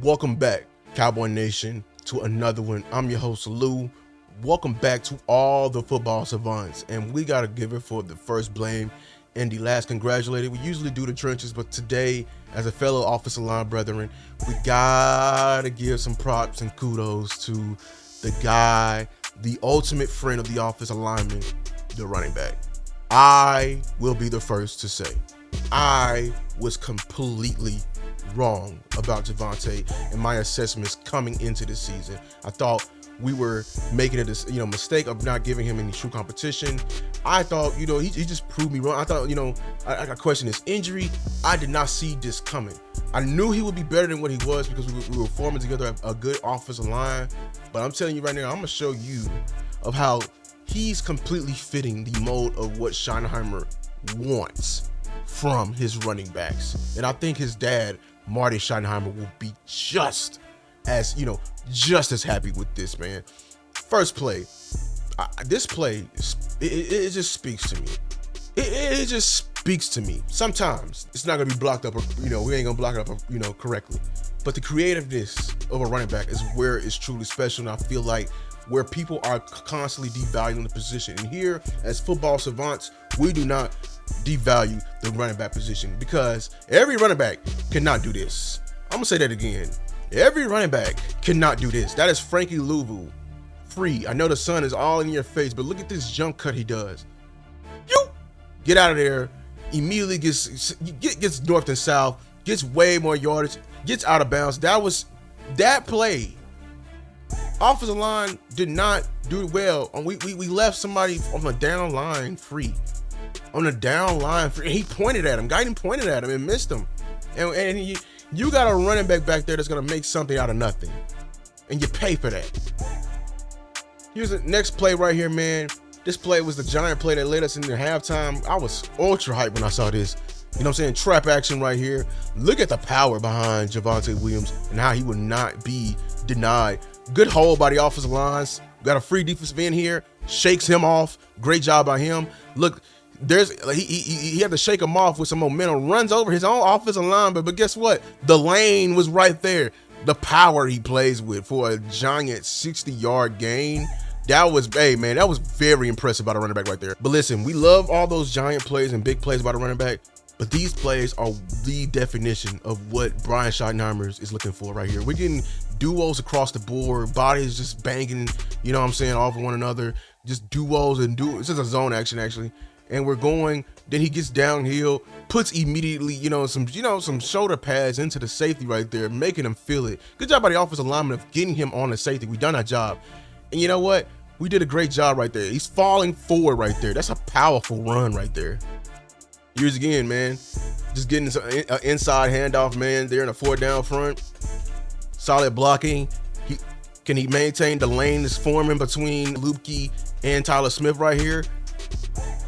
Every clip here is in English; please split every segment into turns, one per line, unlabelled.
Welcome back, Cowboy Nation, to another one. I'm your host, Lou. Welcome back to all the football savants, and we gotta give it for the first blame and the last congratulated. We usually do the trenches, but today, as a fellow offensive line brethren, we gotta give some props and kudos to the guy, the ultimate friend of the offensive lineman, the running back. I will be the first to say, I was completely wrong about Javante and my assessments coming into this season. I thought we were making a mistake of not giving him any true competition. I thought, he just proved me wrong. I thought, I questioned his injury. I did not see this coming. I knew he would be better than what he was because we were forming together a good offensive line. But I'm telling you right now, I'm going to show you of how he's completely fitting the mold of what Schottenheimer wants from his running backs. And I think his dad, Marty Schottenheimer, will be just as happy with this, man. First play, this play, it just speaks to me. It just speaks to me. Sometimes it's not gonna be blocked up, or we ain't gonna block it up, correctly. But the creativeness of a running back is where it's truly special, and I feel like where people are constantly devaluing the position. And here, as football savants, we do not devalue the running back position because every running back cannot do this. I'm gonna say that again. Every running back cannot do this. That is Frankie Louvu. Free. I know the sun is all in your face, but look at this jump cut he does. You get out of there. Immediately gets north and south. Gets way more yardage. Gets out of bounds. That play. Offensive line did not do well. We left somebody on the down line free. On the down line free. He pointed at him. Guy pointed at him and missed him. And you got a running back there that's gonna make something out of nothing, and you pay for that. Here's the next play right here, man. This play was the giant play that led us into halftime. I was ultra hyped when I saw this. You know what I'm saying? Trap action right here. Look at the power behind Javante Williams and how he would not be denied. Good hold by the offensive lines. Got a free defensive end here. Shakes him off. Great job by him. Look, he had to shake him off with some momentum. Runs over his own offensive line, but guess what? The lane was right there. The power he plays with for a giant 60-yard gain. That was very impressive by the running back right there. But listen, we love all those giant plays and big plays by the running back, but these plays are the definition of what Brian Schottenheimer is looking for right here. We're getting duos across the board, bodies just banging, off of one another, just duos and duos. It's just a zone action, actually. And we're going, then he gets downhill, puts immediately, some shoulder pads into the safety right there, making him feel it. Good job by the offensive lineman of getting him on the safety. We done our job. And you know what? We did a great job right there. He's falling forward right there. That's a powerful run right there. Here's again, man. Just getting some inside handoff, man. They're in a 4 down front. Solid blocking. Can he maintain the lane that's forming between Lupke and Tyler Smith right here?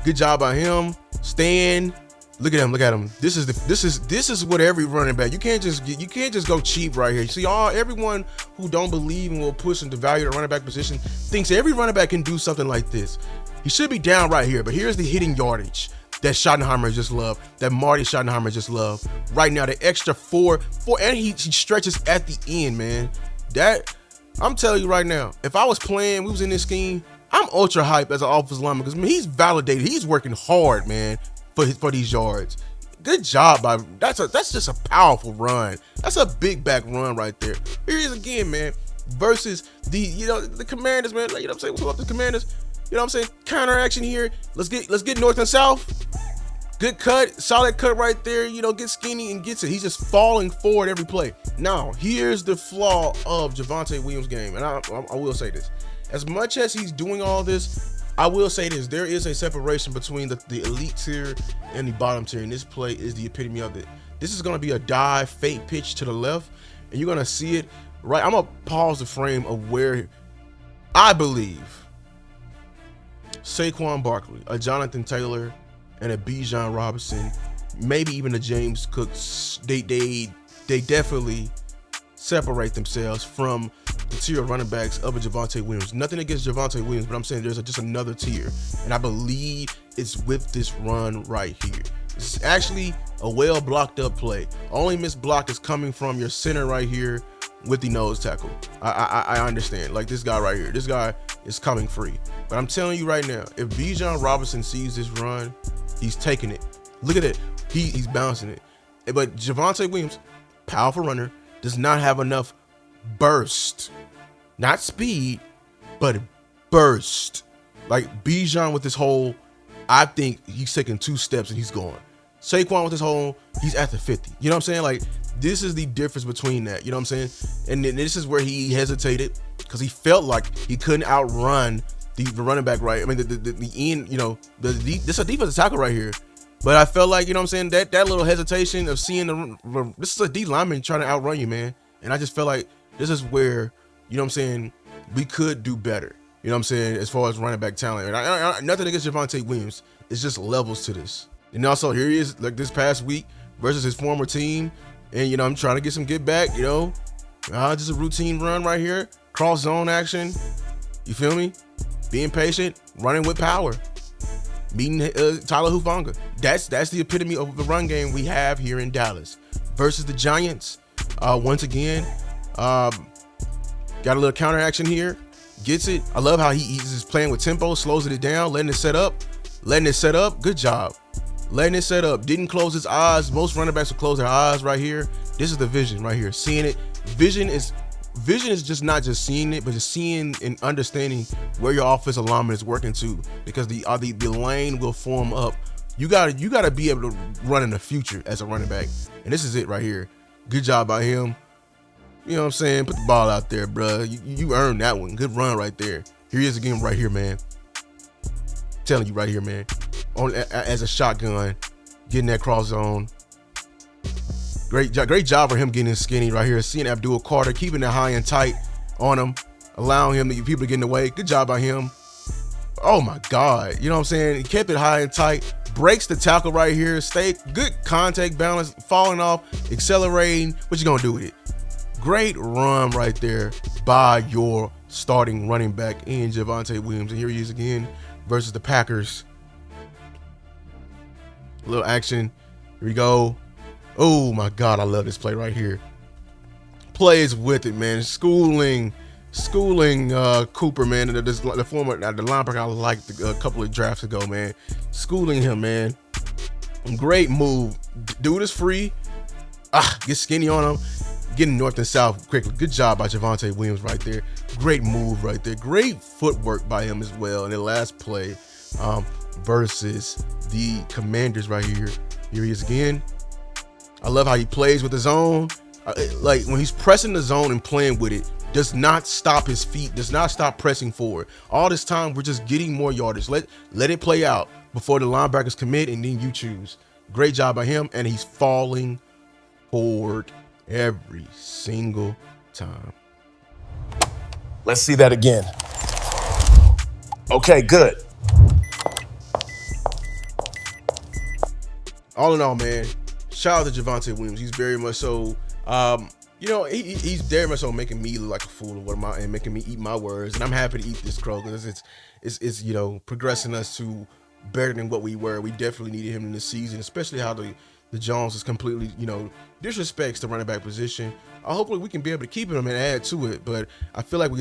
Good job by him. Stand. Look at him. This is what every running back. You can't just go cheap right here. See, everyone who don't believe and will push and devalue the running back position thinks every running back can do something like this. He should be down right here, but here's the hitting yardage that Schottenheimer just loved, that Marty Schottenheimer just loved. Right now, the extra four, and he stretches at the end, man. That, I'm telling you right now, if I was playing, we was in this scheme, I'm ultra hype as an offensive lineman because he's validated. He's working hard, man, for these yards. Good job by that's just a powerful run. That's a big back run right there. Here he is again, man. Versus the Commanders, man. Like, I'm saying, what's up, the Commanders? I'm saying? Counter action here. Let's get north and south. Good cut, solid cut right there. Get skinny and gets it. He's just falling forward every play. Now, here's the flaw of Javante Williams' game, and I will say this. As much as he's doing all this, I will say this. There is a separation between the elite tier and the bottom tier, and this play is the epitome of it. This is going to be a dive, fake pitch to the left, and you're going to see it right. I'm going to pause the frame of where I believe Saquon Barkley, a Jonathan Taylor, and a Bijan Robinson, maybe even a James Cook, they definitely separate themselves from the tier of running backs of a Javante Williams. Nothing against Javante Williams, but I'm saying there's just another tier, and I believe it's with this run right here. It's actually a well blocked up play. Only missed block is coming from your center right here, with the nose tackle. I understand. Like, this guy right here, this guy is coming free. But I'm telling you right now, if Bijan Robinson sees this run, he's taking it. Look at it. He's bouncing it. But Javante Williams, powerful runner, does not have enough burst. Not speed, but burst. Like Bijan with this hole, I think he's taking 2 steps and he's gone. Saquon with his hole, he's at the 50. You know what I'm saying? Like, this is the difference between that. You know what I'm saying? And then this is where he hesitated because he felt like he couldn't outrun the running back, right? I mean, the end, you know, this is a defensive tackle right here. But I felt like, you know what I'm saying, that little hesitation of seeing this is a D lineman trying to outrun you, man. And I just felt like this is where, you know what I'm saying, we could do better. You know what I'm saying, as far as running back talent. And nothing against Javante Williams. It's just levels to this. And also, here he is, like this past week versus his former team. And, you know, I'm trying to get some get back, you know. Just a routine run right here. Cross zone action. You feel me? Being patient, running with power. Meeting Tyler Hufanga. That's the epitome of the run game we have here in Dallas. Versus the Giants. Once again, got a little counter action here. Gets it. I love how he's just playing with tempo, slows it down, letting it set up. Good job. Letting it set up. Didn't close his eyes. Most running backs will close their eyes right here. This is the vision right here. Seeing it. Vision is just not just seeing it, but just seeing and understanding where your offensive lineman is working to, because the lane will form up. You gotta be able to run in the future as a running back, and this is it right here. Good job by him. You know what I'm saying? Put the ball out there, bro. You earned that one. Good run right there. Here he is again right here, man. Telling you right here, man. As a shotgun, getting that cross zone. Great job for him getting skinny right here. Seeing Abdul Carter, keeping it high and tight on him, allowing him to get people to get in the way. Good job by him. Oh my God. You know what I'm saying? He kept it high and tight. Breaks the tackle right here. Stay good contact balance, falling off, accelerating. What you gonna do with it? Great run right there by your starting running back in Javante Williams. And here he is again versus the Packers. A little action. Here we go. Oh my God, I love this play right here. Plays with it, man. Schooling Cooper, man. The linebacker I liked a couple of drafts ago, man. Schooling him, man. Great move. Dude is free. Get skinny on him. Getting north and south quickly. Good job by Javante Williams right there. Great move right there. Great footwork by him as well. And the last play versus the Commanders right here. Here he is again. I love how he plays with the zone. Like when he's pressing the zone and playing with it, does not stop his feet, does not stop pressing forward. All this time, we're just getting more yardage. Let it play out before the linebackers commit, and then you choose. Great job by him, and he's falling forward every single time.
Let's see that again. Okay, good.
All in all, man, shout out to Javante Williams. He's very much so, you know, he's very much so making me look like a fool and making me eat my words. And I'm happy to eat this crow because it's you know, progressing us to better than what we were. We definitely needed him in this season, especially how the Jones is completely, you know, disrespects the running back position. Hopefully we can be able to keep him and add to it. But I feel like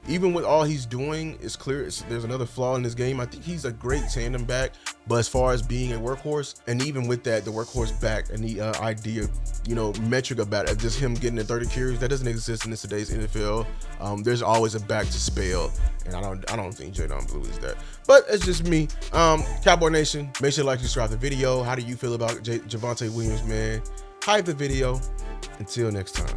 even with all he's doing, it's clear there's another flaw in this game. I think he's a great tandem back, but as far as being a workhorse, and even with that, the workhorse back and the idea, you know, metric about it, just him getting the 30 carries, that doesn't exist in today's NFL. There's always a back to spell, and I don't think Jadon Blue is that. But it's just me. Cowboy Nation, make sure to like and subscribe to the video. How do you feel about Javante Williams, man? Hype the video. Until next time.